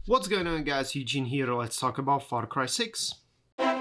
What's going on, guys? Eugene here. Let's talk about Far Cry 6. A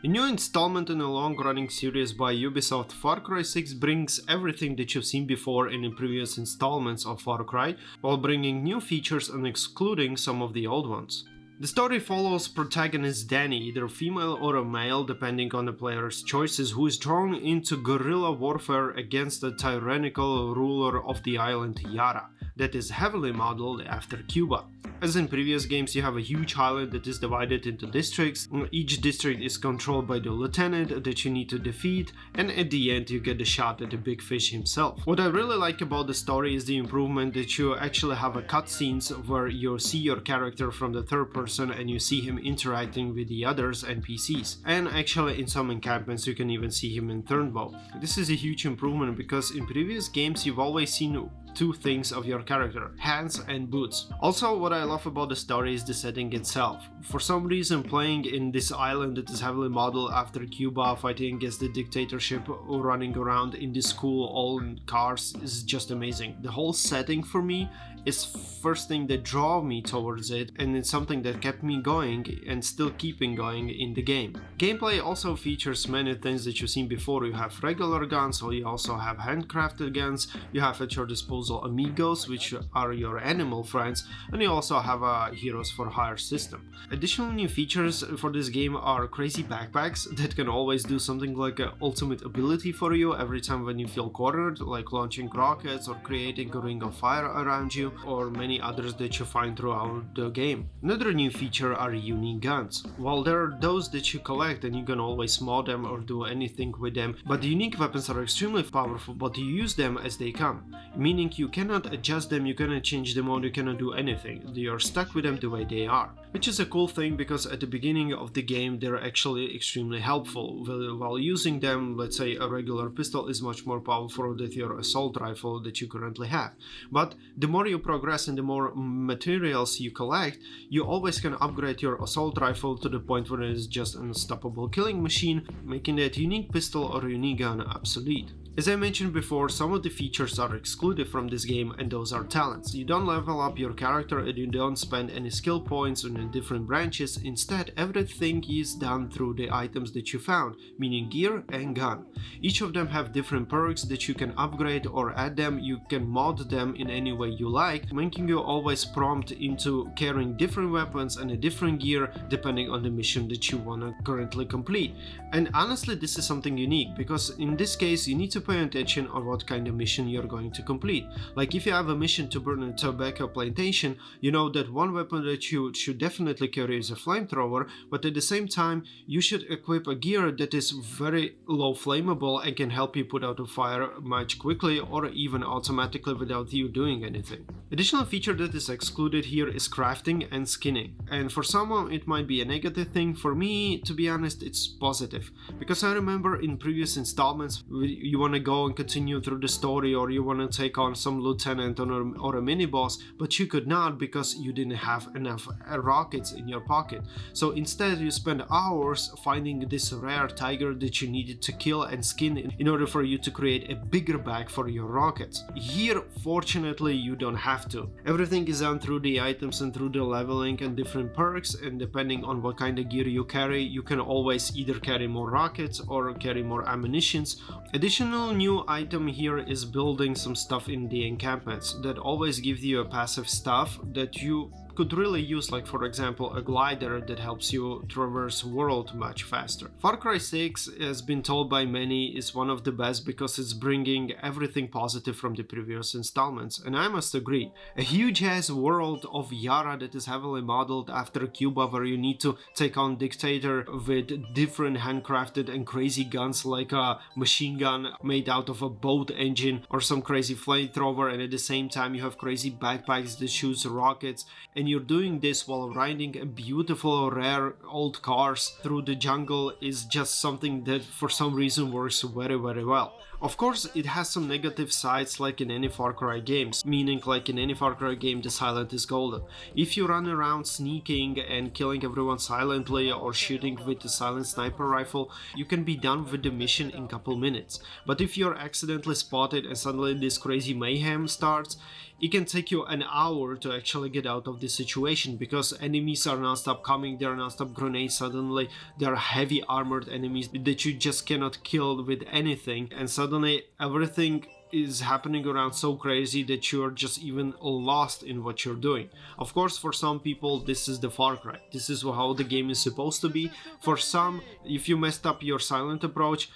new installment in a long-running series by Ubisoft, Far Cry 6 brings everything that you've seen before in the previous installments of Far Cry, while bringing new features and excluding some of the old ones. The story follows protagonist Danny, either female or a male depending on the player's choices, who is drawn into guerrilla warfare against the tyrannical ruler of the island Yara, that is heavily modeled after Cuba. As in previous games, you have a huge island that is divided into districts. Each district is controlled by the lieutenant that you need to defeat, and at the end you get a shot at the big fish himself. What I really like about the story is the improvement that you actually have a cutscenes where you see your character from the third person and you see him interacting with the others NPCs. And actually in some encampments you can even see him in turnbow. This is a huge improvement because in previous games you've always seen two things of your character, hands and boots. Also, what I love about the story is the setting itself. For some reason, playing in this island that is heavily modeled after Cuba, fighting against the dictatorship, running around in this cool old cars is just amazing. The whole setting for me is first thing that draw me towards it, and it's something that kept me going and still keeping going in the game. Gameplay also features many things that you've seen before. You have regular guns, or you also have handcrafted guns, you have at your disposal amigos, which are your animal friends, and you also have a heroes for hire system. Additional new features for this game are crazy backpacks that can always do something like an ultimate ability for you every time when you feel cornered, like launching rockets or creating a ring of fire around you, or many others that you find throughout the game. Another new feature are unique guns. While there are those that you collect and you can always mod them or do anything with them, but the unique weapons are extremely powerful, but you use them as they come, meaning you cannot adjust them, you cannot change them on, you cannot do anything. You're stuck with them the way they are, which is a cool thing because at the beginning of the game they're actually extremely helpful. While using them, let's say a regular pistol is much more powerful than your assault rifle that you currently have. But the more you progress and the more materials you collect, you always can upgrade your assault rifle to the point where it is just an unstoppable killing machine, making that unique pistol or unique gun obsolete. As I mentioned before, some of the features are excluded from this game, and those are talents. You don't level up your character and you don't spend any skill points on the different branches. Instead, everything is done through the items that you found, meaning gear and gun. Each of them have different perks that you can upgrade or add them. You can mod them in any way you like, making you always prompt into carrying different weapons and a different gear depending on the mission that you want to currently complete. And honestly, this is something unique because in this case you need to pay attention on what kind of mission you're going to complete. Like if you have a mission to burn a tobacco plantation, you know that one weapon that you should definitely carry is a flamethrower, but at the same time you should equip a gear that is very low flammable and can help you put out a fire much quickly or even automatically without you doing anything. Additional feature that is excluded here is crafting and skinning, and for someone it might be a negative thing. For me, to be honest, it's positive, because I remember in previous installments you want to go and continue through the story, or you want to take on some lieutenant or a mini boss, but you could not because you didn't have enough rockets in your pocket. So instead you spend hours finding this rare tiger that you needed to kill and skin in order for you to create a bigger bag for your rockets. Here, fortunately, you don't have to. Everything is done through the items and through the leveling and different perks, and depending on what kind of gear you carry, you can always either carry more rockets or carry more ammunitions. Additional new item here is building some stuff in the encampments that always gives you a passive stuff that you could really use, like for example a glider that helps you traverse world much faster. Far Cry 6 has been told by many is one of the best because it's bringing everything positive from the previous installments, and I must agree. A huge ass world of Yara that is heavily modeled after Cuba, where you need to take on dictator with different handcrafted and crazy guns like a machine gun made out of a boat engine or some crazy flamethrower, and at the same time you have crazy backpacks that shoots rockets, and you're doing this while riding a beautiful rare old cars through the jungle is just something that for some reason works very well. Of course, it has some negative sides like in any Far Cry games, meaning like in any Far Cry game the silent is golden. If you run around sneaking and killing everyone silently or shooting with a silent sniper rifle, you can be done with the mission in a couple minutes. But if you're accidentally spotted and suddenly this crazy mayhem starts, it can take you an hour to actually get out of this situation, because enemies are non-stop coming, there are non-stop grenades, suddenly there are heavy armored enemies that you just cannot kill with anything, and suddenly everything is happening around so crazy that you're just even lost in what you're doing. Of course, for some people this is the Far Cry, this is how the game is supposed to be. For some, if you messed up your silent approach,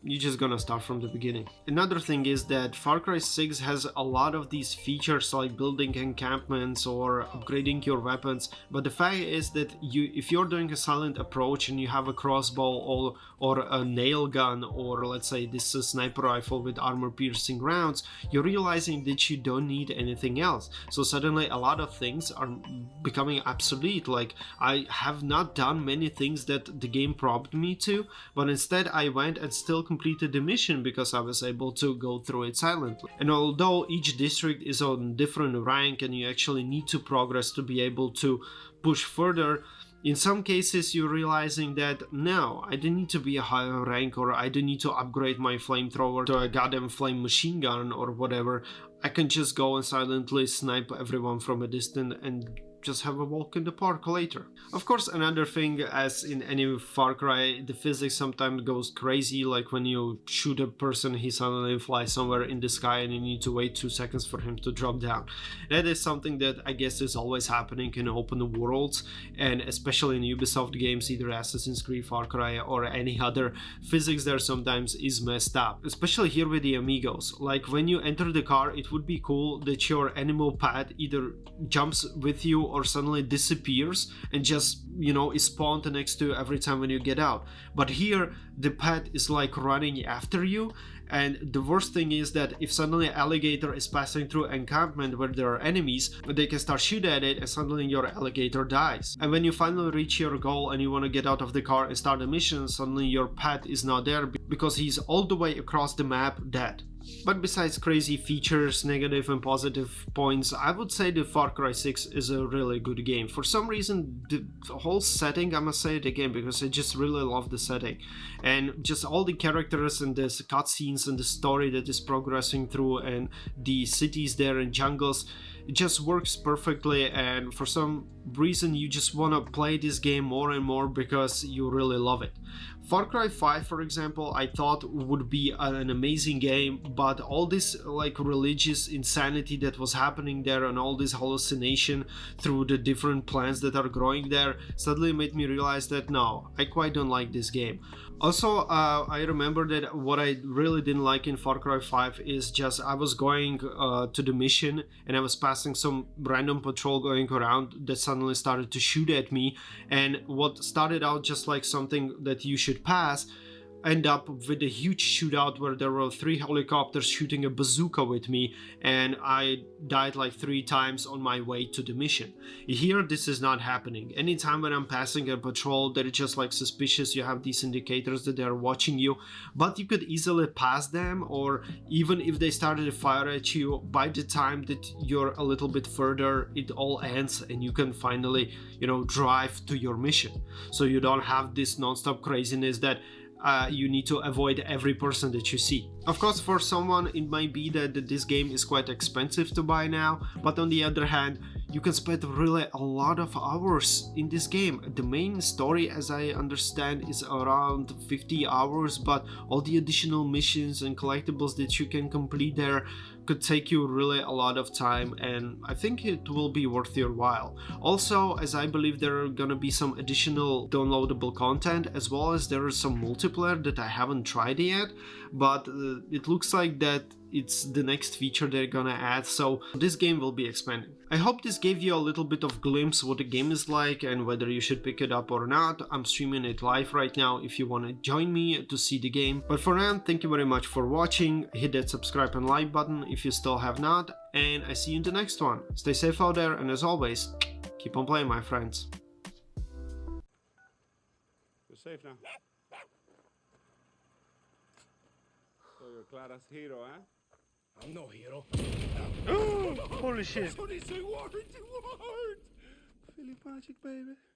you're just gonna start from the beginning. Another thing is that Far Cry 6 has a lot of these features like building encampments or upgrading your weapons, but the fact is that if you're doing a silent approach and you have a crossbow or a nail gun, or let's say this is a sniper rifle with armor piercing rounds, you're realizing that you don't need anything else. So suddenly a lot of things are becoming obsolete. Like, I have not done many things that the game prompted me to, but instead I went and still completed the mission because I was able to go through it silently. And although each district is on different rank and you actually need to progress to be able to push further, in some cases you're realizing that no, I don't need to be a higher rank, or I don't need to upgrade my flamethrower to a goddamn flame machine gun or whatever. I can just go and silently snipe everyone from a distance and just have a walk in the park later. Of course, another thing, as in any Far Cry, the physics sometimes goes crazy, like when you shoot a person, he suddenly flies somewhere in the sky and you need to wait 2 seconds for him to drop down. That is something that I guess is always happening in open worlds, and especially in Ubisoft games, either Assassin's Creed, Far Cry or any other, physics there sometimes is messed up, especially here with the amigos. Like when you enter the car, it would be cool that your animal pet either jumps with you or suddenly disappears and just, you know, is spawned next to you every time when you get out. But here the pet is like running after you, and the worst thing is that if suddenly an alligator is passing through encampment where there are enemies, they can start shooting at it and suddenly your alligator dies. And when you finally reach your goal and you want to get out of the car and start the mission, suddenly your pet is not there because he's all the way across the map dead. But besides crazy features, negative and positive points, I would say the Far Cry 6 is a really good game. For some reason, the whole setting, I must say it again, because I just really love the setting. And just all the characters and the cutscenes and the story that is progressing through and the cities there and jungles, it just works perfectly, and for some reason you just want to play this game more and more because you really love it. Far Cry 5, for example, I thought would be an amazing game, but all this like religious insanity that was happening there and all this hallucination through the different plants that are growing there suddenly made me realize that no, I quite don't like this game. Also, I remember that what I really didn't like in Far Cry 5 is just I was going to the mission and I was passing some random patrol going around that suddenly started to shoot at me, and what started out just like something that you should pass end up with a huge shootout where there were 3 helicopters shooting a bazooka with me, and I died like 3 times on my way to the mission. Here this is not happening. Anytime when I'm passing a patrol, they're just like suspicious, you have these indicators that they're watching you, but you could easily pass them, or even if they started to fire at you, by the time that you're a little bit further, it all ends and you can finally, you know, drive to your mission. So you don't have this non-stop craziness that you need to avoid every person that you see. Of course, for someone it might be that this game is quite expensive to buy now, but on the other hand, you can spend really a lot of hours in this game. The main story, as I understand, is around 50 hours, but all the additional missions and collectibles that you can complete there could take you really a lot of time, and I think it will be worth your while. Also, as I believe there are gonna be some additional downloadable content, as well as there is some multiplayer that I haven't tried yet, but it looks like that it's the next feature they're gonna add, so this game will be expanding. I hope this gave you a little bit of glimpse what the game is like and whether you should pick it up or not. I'm streaming it live right now if you want to join me to see the game. But for now, thank you very much for watching. Hit that subscribe and like button if you still have not, and I see you in the next one. Stay safe out there, and as always, keep on playing, my friends. You're safe now. So you're Clara's hero, eh? I'm no hero. Holy shit. Philly magic, baby.